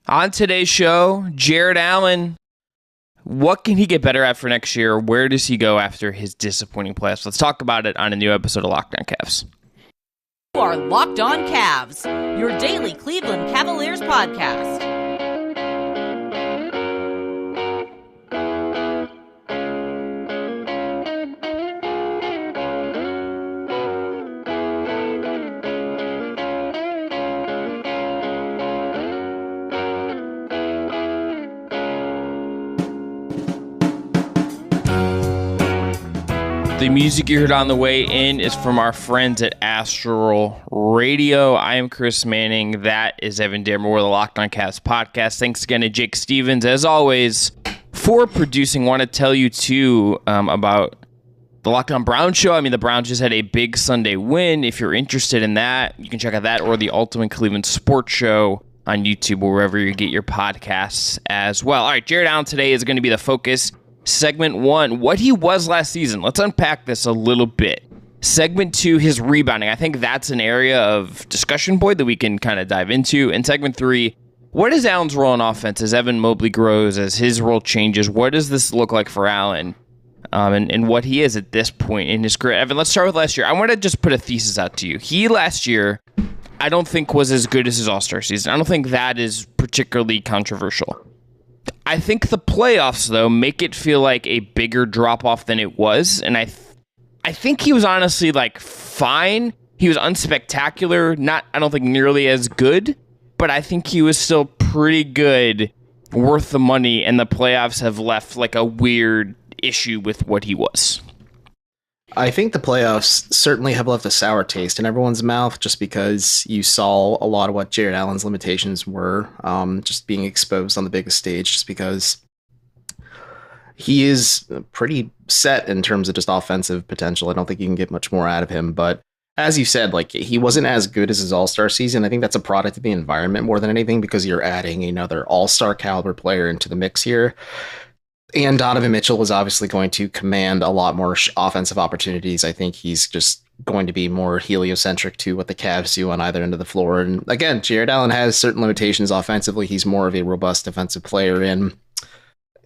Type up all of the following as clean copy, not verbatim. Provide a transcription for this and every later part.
On today's show, Jarrett Allen, what can he get better at for next year? Where does he go after his disappointing playoffs? Let's talk about it on a new episode of Locked On Cavs. You are Locked On Cavs, your daily Cleveland Cavaliers podcast. The music you heard on the way in is from our friends at Astral Radio. I am Chris Manning. That is Evan Dammarell, the Locked On Cavs podcast. Thanks again to Jake Stevens, as always, for producing. Want to tell you, too, about the Locked On Browns show. I mean, the Browns just had a big Sunday win. If you're interested in that, you can check out that or the Ultimate Cleveland Sports Show on YouTube or wherever you get your podcasts as well. All right, Jarrett Allen today is going to be the focus. Segment 1, what he was last season. Let's unpack this a little bit. Segment 2, his rebounding. I think that's an area of discussion point that we can kind of dive into. And segment 3, what is Allen's role in offense as Evan Mobley grows, as his role changes? What does this look like for Allen and what he is at this point in his career? Evan, let's start with last year. I want to just put a thesis out to you. He last year, I don't think was as good as his All-Star season. I don't think that is particularly controversial. I think the playoffs, though, make it feel like a bigger drop-off than it was, and I think he was honestly, fine. He was unspectacular, I don't think nearly as good, but I think he was still pretty good, worth the money, and the playoffs have left, a weird issue with what he was. I think the playoffs certainly have left a sour taste in everyone's mouth just because you saw a lot of what Jarrett Allen's limitations were, just being exposed on the biggest stage, just because he is pretty set in terms of just offensive potential. I don't think you can get much more out of him. But as you said, he wasn't as good as his All-Star season. I think that's a product of the environment more than anything because you're adding another All-Star caliber player into the mix here. And Donovan Mitchell is obviously going to command a lot more offensive opportunities. I think he's just going to be more heliocentric to what the Cavs do on either end of the floor. And again, Jarrett Allen has certain limitations offensively. He's more of a robust defensive player. And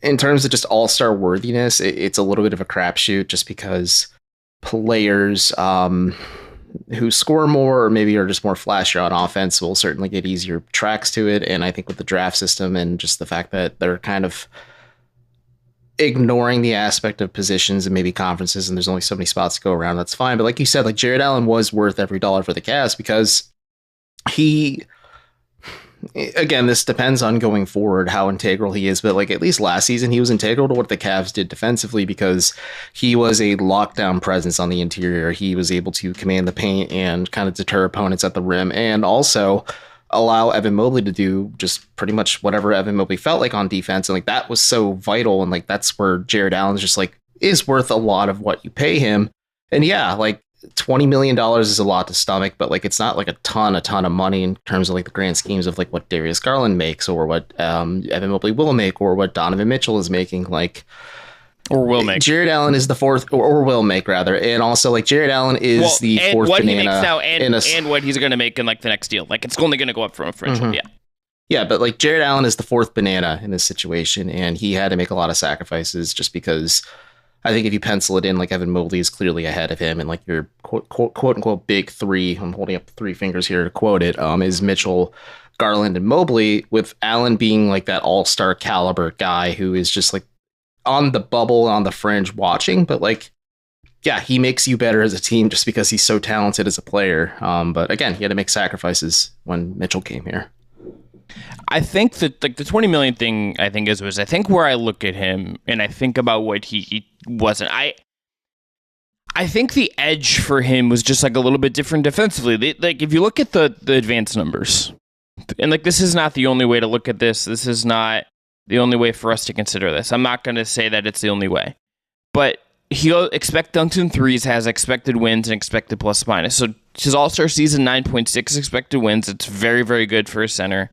in terms of just all-star worthiness, it's a little bit of a crapshoot just because players who score more or maybe are just more flashier on offense will certainly get easier tracks to it. And I think with the draft system and just the fact that they're kind of ignoring the aspect of positions and maybe conferences, and there's only so many spots to go around, that's fine. But like you said, Jarrett Allen was worth every dollar for the Cavs because he, again, this depends on going forward how integral he is, but at least last season he was integral to what the Cavs did defensively because he was a lockdown presence on the interior. He was able to command the paint and kind of deter opponents at the rim, and also allow Evan Mobley to do just pretty much whatever Evan Mobley felt like on defense. And that was so vital. And that's where Jarrett Allen is just is worth a lot of what you pay him. And yeah, $20 million is a lot to stomach, but it's not a ton of money in terms of the grand schemes of what Darius Garland makes or what Evan Mobley will make or what Donovan Mitchell is making. Or will make. Jarrett Allen is the fourth, or will make rather, and also Jarrett Allen is the fourth what banana. He makes now, and what he's going to make in the next deal. It's only going to go up from a differential. Mm-hmm. Yeah, but Jarrett Allen is the fourth banana in this situation, and he had to make a lot of sacrifices just because I think if you pencil it in, Evan Mobley is clearly ahead of him, and your quote unquote big three. I'm holding up 3 fingers here to quote it. Is Mitchell, Garland, and Mobley, with Allen being that all-star caliber guy who is just on the bubble, on the fringe watching, but yeah, he makes you better as a team just because he's so talented as a player. But again, he had to make sacrifices when Mitchell came here. I think that the 20 million thing I think was I think where I look at him and I think about what he wasn't. I think the edge for him was just a little bit different defensively. If you look at the advanced numbers, and this is not the only way to look at this. This is not the only way for us to consider this. I'm not going to say that it's the only way. But he'll expect dunks and threes, has expected wins and expected plus minus. So his All-Star season, 9.6 expected wins. It's very, very good for a center.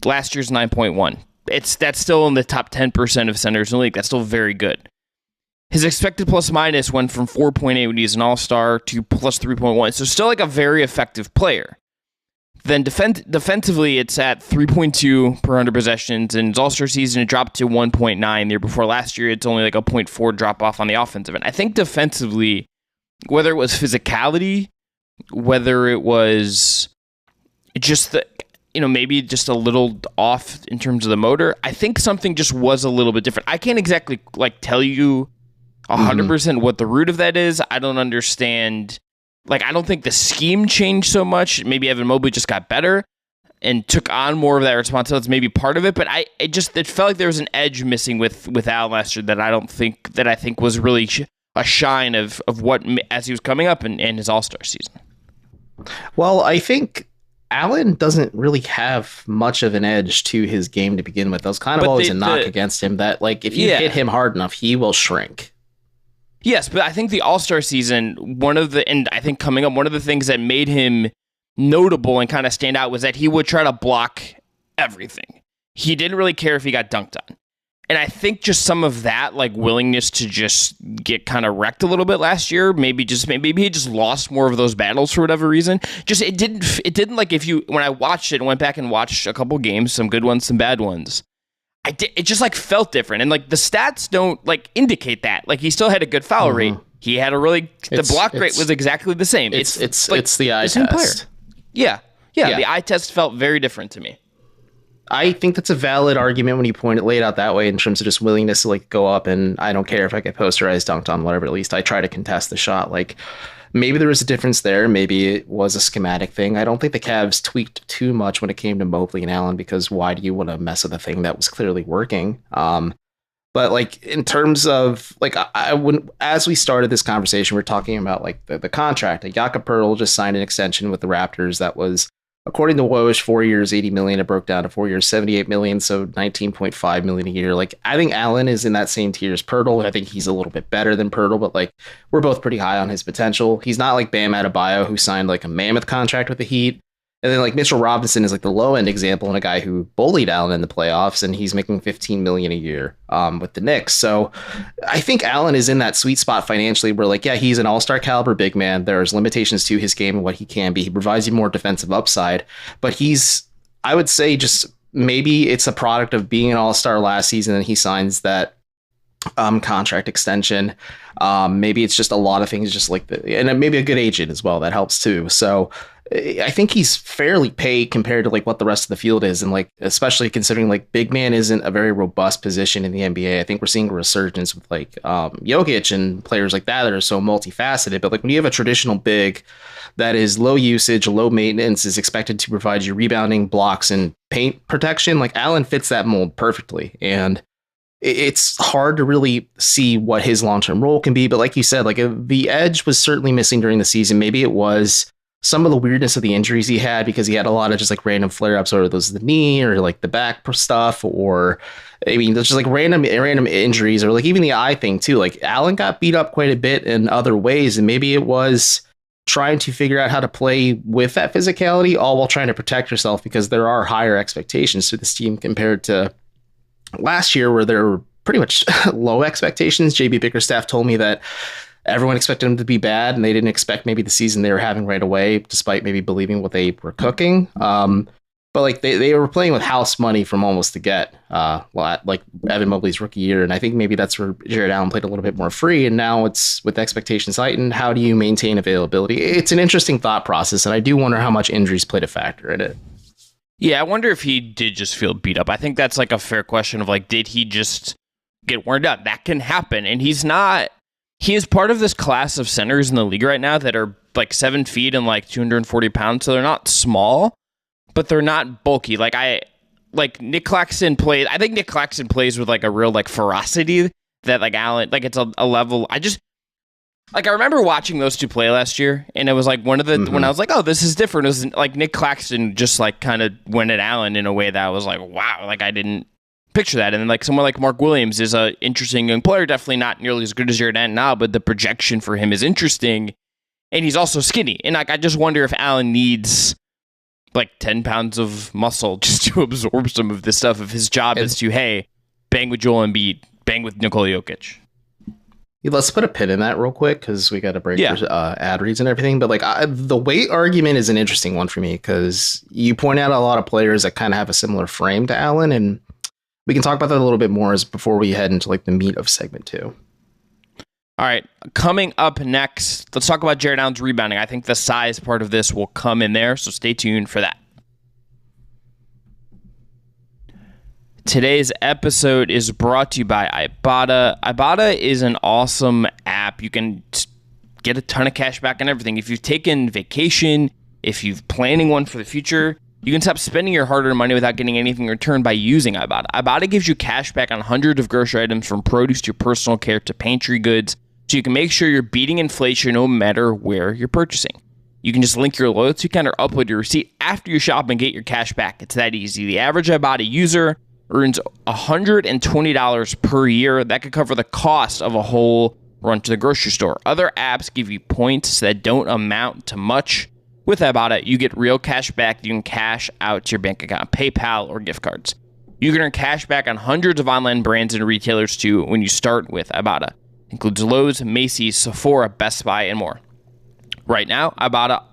Last year's 9.1. That's still in the top 10% of centers in the league. That's still very good. His expected plus minus went from 4.8 when he was an All-Star to plus 3.1. So still a very effective player. Then defensively, it's at 3.2 per 100 possessions. In his All-Star season, it dropped to 1.9. The year before last year, it's only like a 0.4 drop off on the offensive end. I think defensively, whether it was physicality, whether it was just maybe just a little off in terms of the motor, I think something just was a little bit different. I can't exactly tell you 100% what the root of that is. I don't understand. I don't think the scheme changed so much. Maybe Evan Mobley just got better and took on more of that responsibility. That's maybe part of it. But it felt like there was an edge missing with Allen last year that I think was really a shine of what as he was coming up in his All-Star season. Well, I think Allen doesn't really have much of an edge to his game to begin with. That was kind of always a knock against him that if you hit him hard enough, he will shrink. Yes, but I think the All-Star season, one of the things that made him notable and kind of stand out was that he would try to block everything. He didn't really care if he got dunked on. And I think just some of that willingness to just get kind of wrecked a little bit last year, maybe he just lost more of those battles for whatever reason. Just it didn't when I watched it and went back and watched a couple games, some good ones, some bad ones. It just felt different, and the stats don't indicate that. He still had a good foul rate. He had the block rate was exactly the same. It's the eye test. Yeah. The eye test felt very different to me. I think that's a valid argument when you lay it out that way in terms of just willingness to go up, and I don't care if I get posterized, dunked on, whatever. At least I try to contest the shot. Maybe there was a difference there. Maybe it was a schematic thing. I don't think the Cavs tweaked too much when it came to Mobley and Allen, because why do you want to mess with a thing that was clearly working? But in terms of I wouldn't. As we started this conversation, we're talking about the contract. Jakob Poeltl just signed an extension with the Raptors that was, according to Woj, 4 years, $80 million. It broke down to 4 years, $78 million, so $19.5 million a year. I think Allen is in that same tier as Poeltl. I think he's a little bit better than Poeltl, but we're both pretty high on his potential. He's not like Bam Adebayo, who signed a mammoth contract with the Heat. And then Mitchell Robinson is the low end example and a guy who bullied Allen in the playoffs, and he's making $15 million a year with the Knicks. So I think Allen is in that sweet spot financially where he's an all-star caliber big man. There's limitations to his game and what he can be. He provides you more defensive upside, but I would say just maybe it's a product of being an all-star last season and he signs that contract extension. Maybe it's just a lot of things, and maybe a good agent as well. That helps too. So I think he's fairly paid compared to what the rest of the field is. And especially considering big man isn't a very robust position in the NBA. I think we're seeing a resurgence with Jokic and players like that are so multifaceted. But when you have a traditional big that is low usage, low maintenance, is expected to provide you rebounding, blocks, and paint protection, Allen fits that mold perfectly. And it's hard to really see what his long-term role can be. But like you said, the edge was certainly missing during the season. Maybe it was some of the weirdness of the injuries he had, because he had a lot of just random flare-ups, or those the knee or the back stuff, or there's just random injuries, or even the eye thing too. Allen got beat up quite a bit in other ways, and maybe it was trying to figure out how to play with that physicality, all while trying to protect yourself, because there are higher expectations to this team compared to last year, where there were pretty much low expectations. JB Bickerstaff told me that everyone expected them to be bad, and they didn't expect maybe the season they were having right away, despite maybe believing what they were cooking. But they were playing with house money from almost to get, Evan Mobley's rookie year. And I think maybe that's where Jarrett Allen played a little bit more free. And now it's with expectations heightened. How do you maintain availability? It's an interesting thought process. And I do wonder how much injuries played a factor in it. Yeah, I wonder if he did just feel beat up. I think that's a fair question of did he just get worn out? That can happen. And he's not. He is part of this class of centers in the league right now that are 7 feet and 240 pounds. So they're not small, but they're not bulky. Nick Claxton plays. I think Nick Claxton plays with a real ferocity that Allen, it's a level. I remember watching those two play last year, and it was one of the, when I was oh, this is different. It was Nick Claxton just kind of went at Allen in a way that I was wow, I didn't picture that. And then someone like Mark Williams is a interesting young player, definitely not nearly as good as Jarrett Allen now, but the projection for him is interesting, and he's also skinny. And I just wonder if Allen needs 10 pounds of muscle just to absorb some of this stuff, if his job is to, hey, bang with Joel Embiid, bang with Nikola Jokic. Let's put a pin in that real quick because we got to break for ad reads and everything. But like the weight argument is an interesting one for me because you point out a lot of players that kind of have a similar frame to Allen, and we can talk about that a little bit more as before we head into like the meat of segment 2. All right, coming up next, let's talk about Jarrett Allen's rebounding. I think the size part of this will come in there, so stay tuned for that. Today's episode is brought to you by Ibotta. Ibotta is an awesome app. You can get a ton of cash back on everything. If you've taken vacation, if you're planning one for the future, you can stop spending your hard-earned money without getting anything returned by using Ibotta. Ibotta gives you cash back on hundreds of grocery items from produce to personal care to pantry goods, so you can make sure you're beating inflation no matter where you're purchasing. You can just link your loyalty account or upload your receipt after you shop and get your cash back. It's that easy. The average Ibotta user earns $120 per year. That could cover the cost of a whole run to the grocery store. Other apps give you points that don't amount to much. With Ibotta, you get real cash back that you can cash out to your bank account, PayPal, or gift cards. You can earn cash back on hundreds of online brands and retailers too when you start with Ibotta. Includes Lowe's, Macy's, Sephora, Best Buy, and more. Right now, Ibotta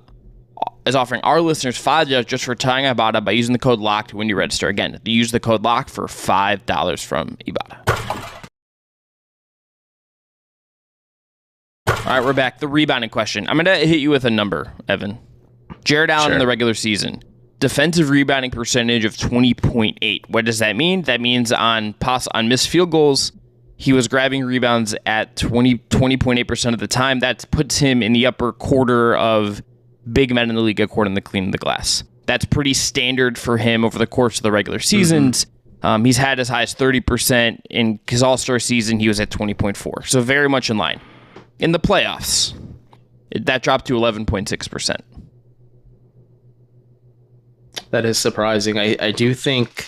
is offering our listeners $5 just for trying Ibotta by using the code LOCKED when you register. Again, use the code LOCKED for $5 from Ibotta. All right, we're back. The rebounding question. I'm going to hit you with a number, Evan. Jarrett Allen in the regular season. Defensive rebounding percentage of 20.8. What does that mean? That means on missed field goals, he was grabbing rebounds at 20.8% of the time. That puts him in the upper quarter of big men in the league according to Cleaning the Glass. That's pretty standard for him over the course of the regular seasons. He's had as high as 30%. In his All-Star season, he was at 20.4. So very much in line. In the playoffs, that dropped to 11.6%. That is surprising. I do think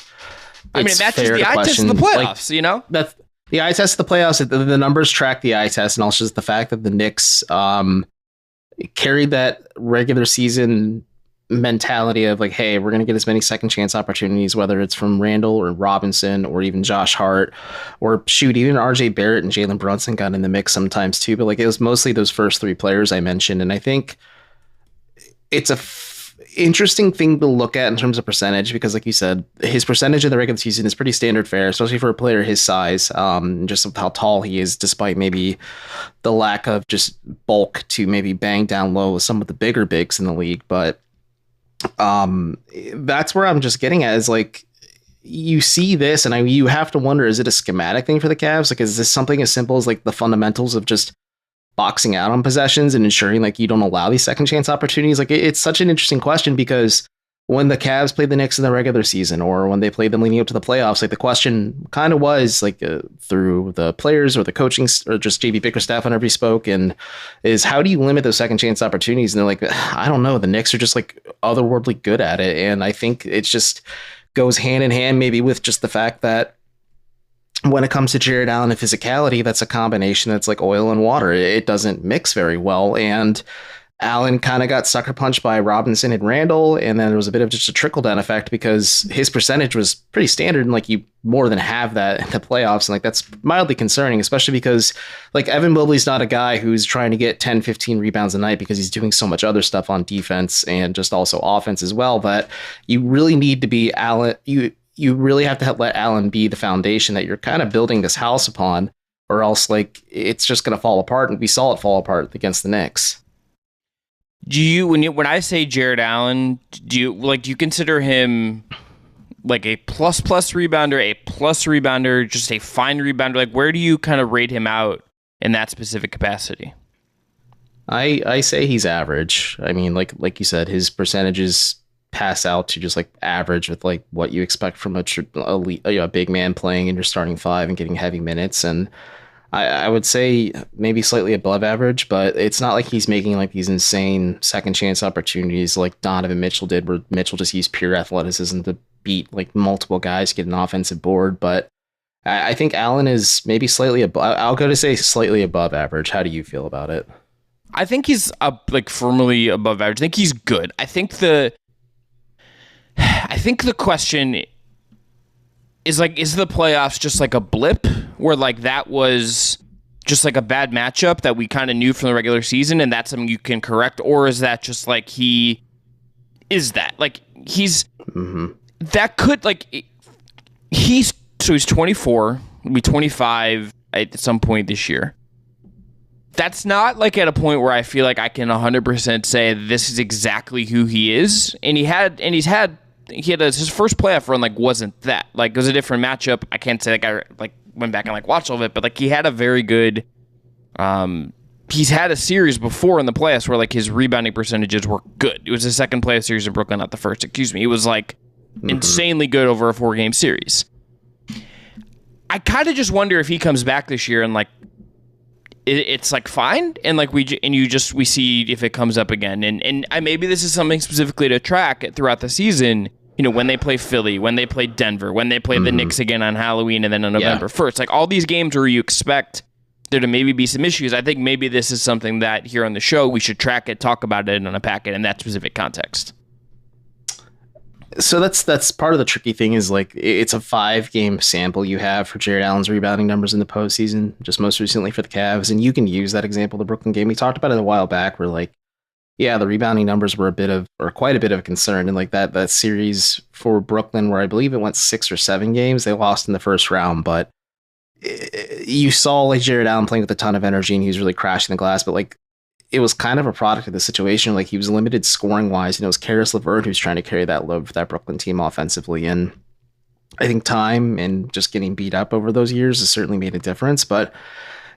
that's just the eye test of the playoffs, you know? That's the eye test of the playoffs. The numbers track the eye test, and also just the fact that the Knicks carried that regular season mentality of like, hey, we're going to get as many second chance opportunities, whether it's from Randall or Robinson or even Josh Hart or shoot, even RJ Barrett and Jalen Brunson got in the mix sometimes too. But like, it was mostly those first 3 players I mentioned. And I think it's a interesting thing to look at in terms of percentage, because like you said, his percentage in the regular season is pretty standard fare, especially for a player his size, just how tall he is, despite maybe the lack of just bulk to maybe bang down low with some of the bigger bigs in the league. But that's where I'm just getting at is like, you see this and you have to wonder, is it a schematic thing for the Cavs? Like, is this something as simple as like the fundamentals of just boxing out on possessions and ensuring like you don't allow these second chance opportunities? Like, it's such an interesting question, because when the Cavs played the Knicks in the regular season or when they played them leading up to the playoffs, like the question kind of was like through the players or the coaching or just JB Bickerstaff whenever he spoke, and is how do you limit those second chance opportunities? And they're like, I don't know. The Knicks are just like otherworldly good at it. And I think it just goes hand in hand maybe with just the fact that when it comes to Jarrett Allen and physicality, that's a combination that's like oil and water. It doesn't mix very well. And Allen kind of got sucker punched by Robinson and Randall. And then there was a bit of just a trickle down effect because his percentage was pretty standard. And like, you more than have that in the playoffs. And like, that's mildly concerning, especially because like Evan Mobley's not a guy who's trying to get 10, 15 rebounds a night, because he's doing so much other stuff on defense and just also offense as well, that you really need to be Allen. You really have to let Allen be the foundation that you're kind of building this house upon, or else like it's just going to fall apart. And we saw it fall apart against the Knicks. Do you, when I say Jarrett Allen, do you consider him like a plus rebounder, a plus rebounder, just a fine rebounder? Like, where do you kind of rate him out in that specific capacity? I say he's average. I mean, like you said, his percentages pass out to just like average with like what you expect from a big man playing in your starting 5 and getting heavy minutes. And I would say maybe slightly above average, but it's not like he's making like these insane second chance opportunities like Donovan Mitchell did, where Mitchell just used pure athleticism to beat like multiple guys, get an offensive board. But I think Allen is maybe slightly above. I'll go to say slightly above average. How do you feel about it? I think he's like firmly above average. I think he's good. I think the question is like, is the playoffs just like a blip where like that was just like a bad matchup that we kind of knew from the regular season and that's something you can correct? Or is that just like he's that could like he's 24, he'll be 25 at some point this year. That's not like at a point where I feel like I can 100% say this is exactly who he is. And he had his first playoff run like wasn't that, like it was a different matchup. I can't say like I like went back and like watched all of it, but like he had a very good he's had a series before in the playoffs where like his rebounding percentages were good. It was his second playoff series in Brooklyn, not the first, excuse me. It was like insanely good over a 4-game series. I kind of just wonder if he comes back this year and like it's like fine, and like we see if it comes up again, and maybe this is something specifically to track throughout the season. You know, when they play Philly, when they play Denver, when they play the Knicks again on Halloween, and then on November 1st, like all these games where you expect there to maybe be some issues. I think maybe this is something that here on the show we should track it, talk about it, and unpack it in that specific context. So that's part of the tricky thing is like it's a 5-game sample you have for Jarrett Allen's rebounding numbers in the postseason, just most recently for the Cavs. And you can use that example, the Brooklyn game. We talked about it a while back where like, yeah, the rebounding numbers were quite a bit of a concern. And like that series for Brooklyn where I believe it went 6 or 7 games, they lost in the first round. But you saw like Jarrett Allen playing with a ton of energy and he was really crashing the glass. But like, it was kind of a product of the situation. Like he was limited scoring wise, and it was Karis LeVert who's trying to carry that load for that Brooklyn team offensively. And I think time and just getting beat up over those years has certainly made a difference. But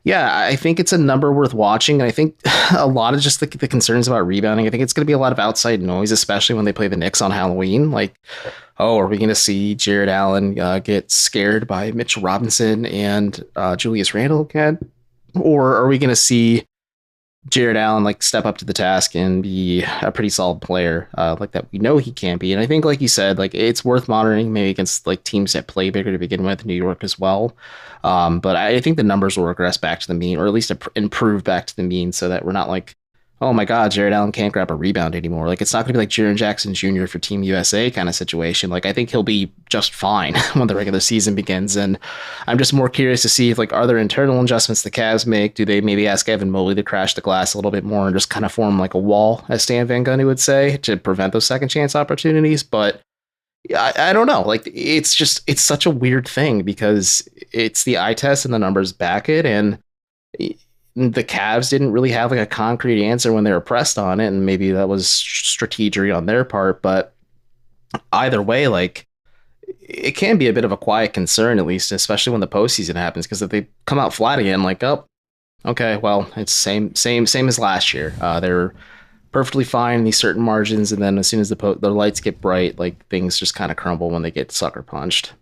yeah, I think it's a number worth watching. And I think a lot of just the concerns about rebounding, I think it's going to be a lot of outside noise, especially when they play the Knicks on Halloween. Like, oh, are we going to see Jarrett Allen get scared by Mitchell Robinson and Julius Randle again? Or are we going to see Jarrett Allen like step up to the task and be a pretty solid player like that we know he can be? And I think, like you said, like it's worth monitoring maybe against like teams that play bigger to begin with, New York as well. But I think the numbers will regress back to the mean, or at least improve back to the mean, so that we're not like, oh my God, Jarrett Allen can't grab a rebound anymore. Like it's not going to be like Jaren Jackson Jr. for Team USA kind of situation. Like I think he'll be just fine when the regular season begins. And I'm just more curious to see if like, are there internal adjustments the Cavs make? Do they maybe ask Evan Mobley to crash the glass a little bit more and just kind of form like a wall, as Stan Van Gundy would say, to prevent those second chance opportunities? But I don't know. Like it's such a weird thing because it's the eye test and the numbers back it. And the Cavs didn't really have like a concrete answer when they were pressed on it, and maybe that was strategery on their part. But either way, like it can be a bit of a quiet concern, at least, especially when the postseason happens, because if they come out flat again, like, oh, okay, well, it's same as last year. They're perfectly fine in these certain margins, and then as soon as the lights get bright, like things just kind of crumble when they get sucker punched.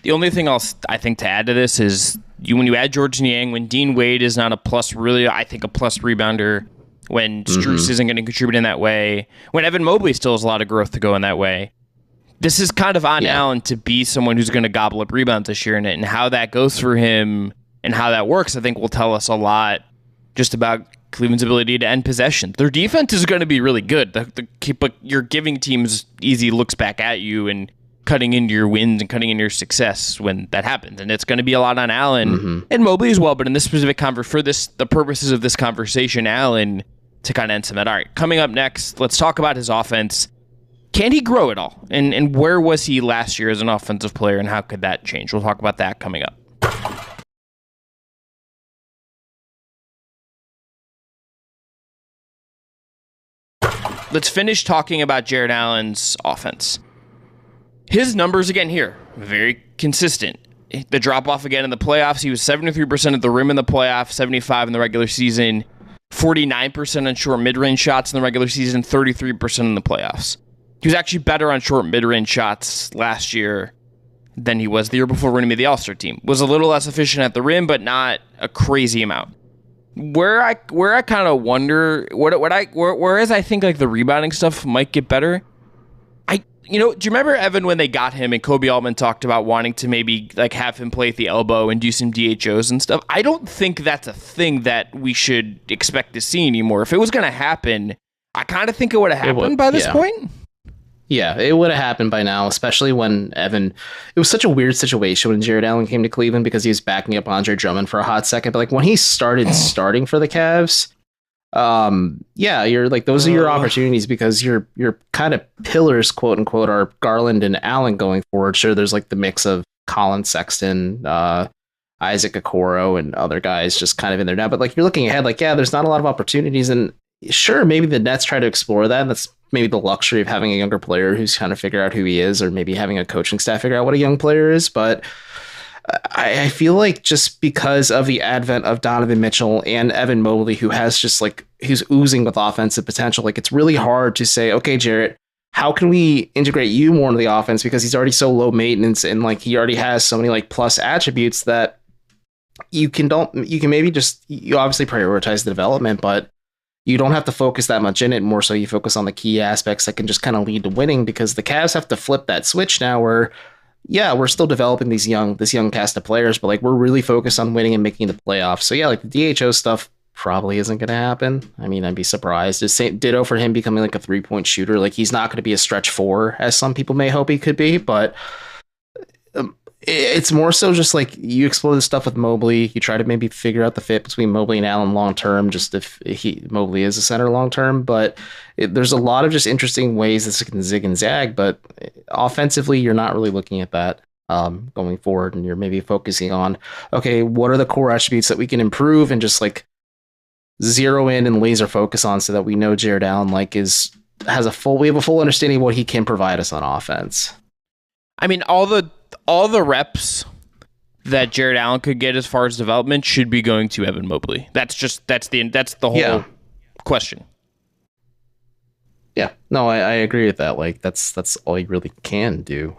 The only thing else I think to add to this is when you add George Niang, when Dean Wade is not a plus, really, I think a plus rebounder, when Strus isn't going to contribute in that way, when Evan Mobley still has a lot of growth to go in that way, this is kind of on Allen to be someone who's going to gobble up rebounds this year, and how that goes for him and how that works, I think will tell us a lot just about Cleveland's ability to end possession. Their defense is going to be really good, but you're giving teams easy looks back at you and cutting into your wins and cutting into your success when that happens. And it's going to be a lot on Allen and Mobley as well. But in this specific the purposes of this conversation, Allen to kind of end some of that. All right, coming up next, let's talk about his offense. Can he grow it all? And where was he last year as an offensive player, and how could that change? We'll talk about that coming up. Let's finish talking about Jarrett Allen's offense. His numbers again here, very consistent. The drop-off again in the playoffs, he was 73% at the rim in the playoffs, 75% in the regular season, 49% on short mid-range shots in the regular season, 33% in the playoffs. He was actually better on short mid-range shots last year than he was the year before when he made the All-Star team. Was a little less efficient at the rim, but not a crazy amount. Where I kind of wonder, whereas I think like the rebounding stuff might get better, do you remember, Evan, when they got him and Kobe Altman talked about wanting to maybe like have him play at the elbow and do some DHOs and stuff? I don't think that's a thing that we should expect to see anymore. If it was going to happen, I kind of think it would have happened by this point. Yeah, it would have happened by now, especially when Evan. It was such a weird situation when Jarrett Allen came to Cleveland because he was backing up Andre Drummond for a hot second. But like when he started starting for the Cavs, yeah, you're like those are your opportunities because your kind of pillars, quote unquote, are Garland and Allen going forward. Sure, there's like the mix of Colin Sexton, Isaac Okoro, and other guys just kind of in there now. But like you're looking ahead, like yeah, there's not a lot of opportunities, and sure, maybe the Nets try to explore that. And that's maybe the luxury of having a younger player who's kind of figure out who he is, or maybe having a coaching staff figure out what a young player is. But I feel like just because of the advent of Donovan Mitchell and Evan Mobley, who has just like who's oozing with offensive potential, like it's really hard to say, okay, Jarrett, how can we integrate you more into the offense because he's already so low maintenance and like he already has so many like plus attributes that you can maybe just you obviously prioritize the development, but you don't have to focus that much in it. More so you focus on the key aspects that can just kind of lead to winning because the Cavs have to flip that switch now where, yeah, we're still developing this young cast of players, but like we're really focused on winning and making the playoffs. So yeah, like the DHO stuff probably isn't going to happen. I mean, I'd be surprised. Just ditto for him becoming like a 3-point shooter. Like he's not going to be a stretch 4 as some people may hope he could be, but it's more so just like you explore the stuff with Mobley. You try to maybe figure out the fit between Mobley and Allen long term, just if Mobley is a center long term. But there's a lot of just interesting ways this can zig and zag. But offensively, you're not really looking at that going forward, and you're maybe focusing on, okay, what are the core attributes that we can improve and just like zero in and laser focus on, so that we know Jarrett Allen we have a full understanding of what he can provide us on offense. I mean, all the reps that Jarrett Allen could get as far as development should be going to Evan Mobley. That's the whole question. Yeah, no, I agree with that. Like that's all you really can do.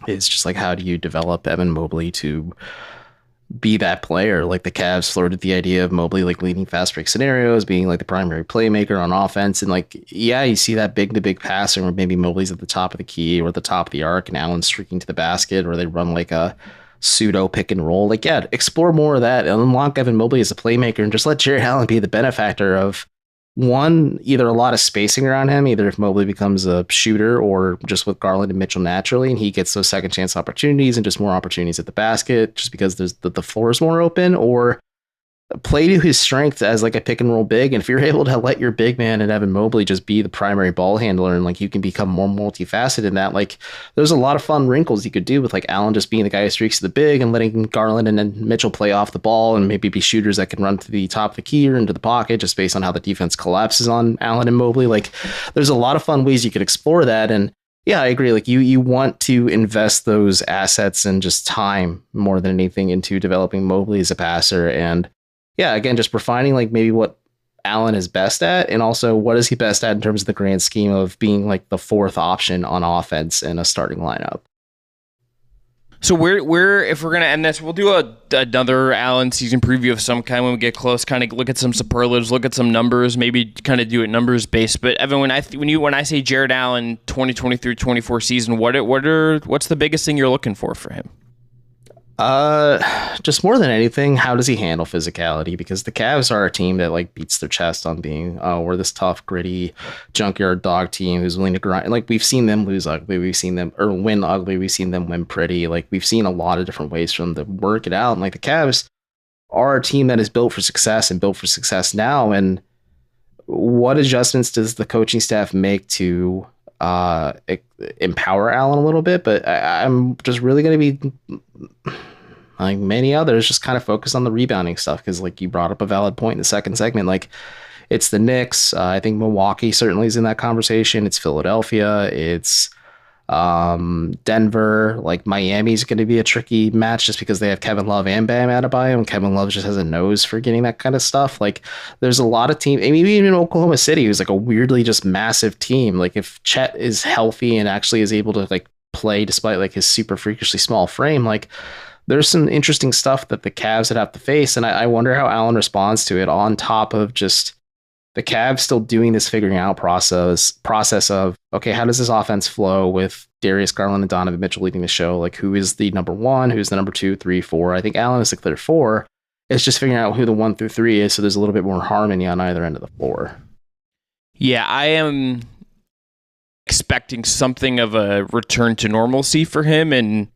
It's just like, how do you develop Evan Mobley to be that player? Like the Cavs flirted the idea of Mobley like leading fast break scenarios, being like the primary playmaker on offense, and like yeah, you see that big to big passing where maybe Mobley's at the top of the key or at the top of the arc and Allen's streaking to the basket, or they run like a pseudo pick and roll. Like yeah, explore more of that and unlock Evan Mobley as a playmaker and just let Jarrett Allen be the benefactor of one, either a lot of spacing around him, either if Mobley becomes a shooter or just with Garland and Mitchell naturally, and he gets those second chance opportunities and just more opportunities at the basket just because there's the floor is more open, or play to his strengths as like a pick and roll big. And if you're able to let your big man and Evan Mobley just be the primary ball handler and like you can become more multifaceted in that, like there's a lot of fun wrinkles you could do with like Allen just being the guy who streaks to the big and letting Garland and then Mitchell play off the ball and maybe be shooters that can run to the top of the key or into the pocket just based on how the defense collapses on Allen and Mobley. Like there's a lot of fun ways you could explore that. And yeah, I agree. Like you want to invest those assets and just time more than anything into developing Mobley as a passer. And yeah, again, just refining like maybe what Allen is best at, and also what is he best at in terms of the grand scheme of being like the fourth option on offense in a starting lineup. So we're if we're gonna end this, we'll do another Allen season preview of some kind when we get close. Kind of look at some superlatives, look at some numbers, maybe kind of do it numbers based. But Evan, when I say Jarrett Allen 2023-24 season, what's the biggest thing you're looking for him? Just more than anything, how does he handle physicality? Because the Cavs are a team that like beats their chest on being, we're this tough, gritty, junkyard dog team who's willing to grind. Like we've seen them lose ugly, we've seen them or win ugly, we've seen them win pretty. Like we've seen a lot of different ways for them to work it out. And like the Cavs are a team that is built for success and built for success now. And what adjustments does the coaching staff make to empower Allen a little bit? But I'm just really going to be, like many others, just kind of focus on the rebounding stuff, because like you brought up a valid point in the second segment. Like it's the Knicks. I think Milwaukee certainly is in that conversation. It's Philadelphia. It's Denver. Like Miami's going to be a tricky match just because they have Kevin Love and Bam Adebayo, and Kevin Love just has a nose for getting that kind of stuff. Like there's a lot of teams, maybe even Oklahoma City, who's like a weirdly just massive team. Like if Chet is healthy and actually is able to like play despite like his super freakishly small frame, like there's some interesting stuff that the Cavs would have to face. And I wonder how Allen responds to it, on top of just the Cavs still doing this figuring out process of, okay, how does this offense flow with Darius Garland and Donovan Mitchell leading the show? Like who is the number one? Who's the number 2, 3, 4? I think Allen is the clear 4. It's just figuring out who the 1 through 3 is. So there's a little bit more harmony on either end of the floor. Yeah, I am expecting something of a return to normalcy for him, and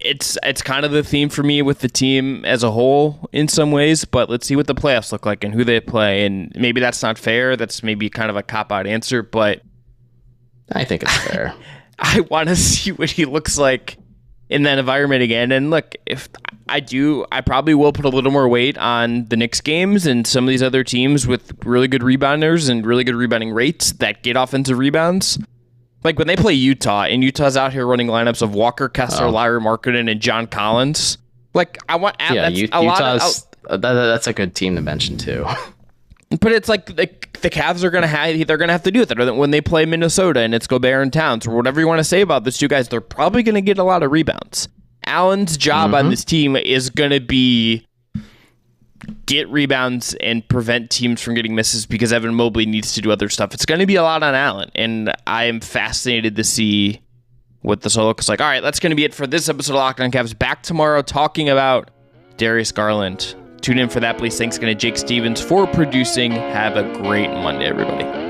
it's kind of the theme for me with the team as a whole in some ways, but let's see what the playoffs look like and who they play. And maybe that's not fair. That's maybe kind of a cop-out answer, but I think it's fair. I want to see what he looks like in that environment again. And look, if I do, I probably will put a little more weight on the Knicks games and some of these other teams with really good rebounders and really good rebounding rates that get offensive rebounds. Like when they play Utah, and Utah's out here running lineups of Walker Kessler, Larry Markkinen, and John Collins. Like I want, Utah's that's a good team to mention too. But it's like the Cavs are gonna have to do it. When they play Minnesota and it's Gobert and Towns or whatever you want to say about those two guys, they're probably gonna get a lot of rebounds. Allen's job on this team is gonna be get rebounds and prevent teams from getting misses because Evan Mobley needs to do other stuff. It's going to be a lot on Allen, and I am fascinated to see what this all looks like. All right, that's going to be it for this episode of Locked On Cavs. Back tomorrow talking about Darius Garland. Tune in for that, please. Thanks again to Jake Stevens for producing. Have a great Monday, everybody.